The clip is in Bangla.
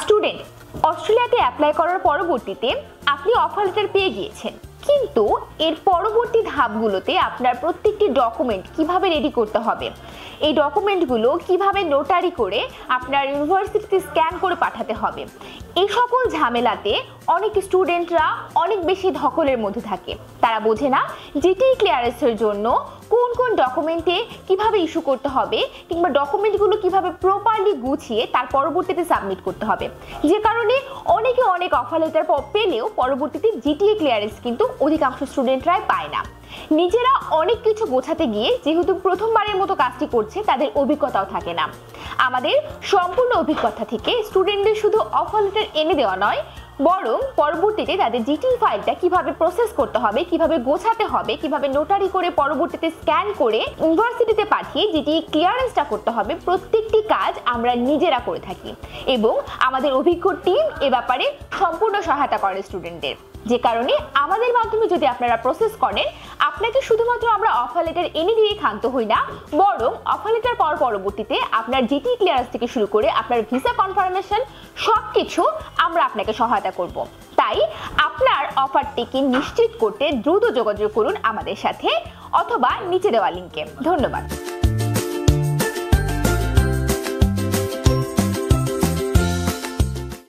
স্টুডেন্ট, অস্ট্রেলিয়াতে অ্যাপ্লাই করার পরবর্তীতে আপনি অফার লেটার পেয়ে গিয়েছেন, কিন্তু এর পরবর্তী ধাপগুলোতে আপনার প্রত্যেকটি ডকুমেন্ট কিভাবে রেডি করতে হবে, এই ডকুমেন্টগুলো কিভাবে নোটারি করে আপনার ইউনিভার্সিটিতে স্ক্যান করে পাঠাতে হবে, এই সকল ঝামেলাতে অনেক স্টুডেন্টরা অনেক বেশি ধকলের মধ্যে থাকে। তারা বোঝে না জিটিই ক্লিয়ারেন্সের জন্য কোন কোন ডকুমেন্টে কিভাবে ইস্যু করতে হবে কিংবা ডকুমেন্টগুলো কিভাবে প্রপারলি গুছিয়ে তার পরবর্তীতে সাবমিট করতে হবে, যে কারণে অনেকে অনেক অফার লেটার পেলেও পরবর্তীতে জিটিএ ক্লিয়ারেন্স কিন্তু অধিকাংশ স্টুডেন্টরাই পায় না। নিজেরা অনেক কিছু গোছাতে গিয়ে যেহেতু প্রথমবারের মতো কাজটি করছে, তাদের অভিজ্ঞতাও থাকে না। আমাদের সম্পূর্ণ অভিজ্ঞতা থেকে স্টুডেন্টদের শুধু অফার লেটার এনে দেওয়া নয়, বরং পরবর্তীতে তাদের জিটি ফাইলটা কিভাবে প্রসেস করতে হবে, কিভাবে গোছাতে হবে, কিভাবে নোটারি করে পরবর্তীতে স্ক্যান করে ইউনিভার্সিটিতে পাঠিয়ে জিটি ক্লিয়ারেন্সটা করতে হবে, প্রত্যেকটি কাজ আমরা নিজেরা করে থাকি এবং আমাদের অভিজ্ঞ টিম এ ব্যাপারে সম্পূর্ণ সহায়তা করে স্টুডেন্টদের। যে কারণে আমাদের মাধ্যমে যদি আপনারা প্রসেস করেন, আপনাকে শুধুমাত্র আমরা অফার লেটার এনে দিয়ে ক্ষান্ত হই না, বরং অফার লেটার পরবর্তীতে আপনার জিটি ক্লিয়ারেন্স থেকে শুরু করে আপনার ভিসা কনফার্মেশন সবকিছু আমরা আপনাকে সহায়তা করব। তাই আপনার অফারটিকে নিশ্চিত করতে দ্রুত যোগাযোগ করুন আমাদের সাথে অথবা নিচে দেওয়া লিংকে। ধন্যবাদ।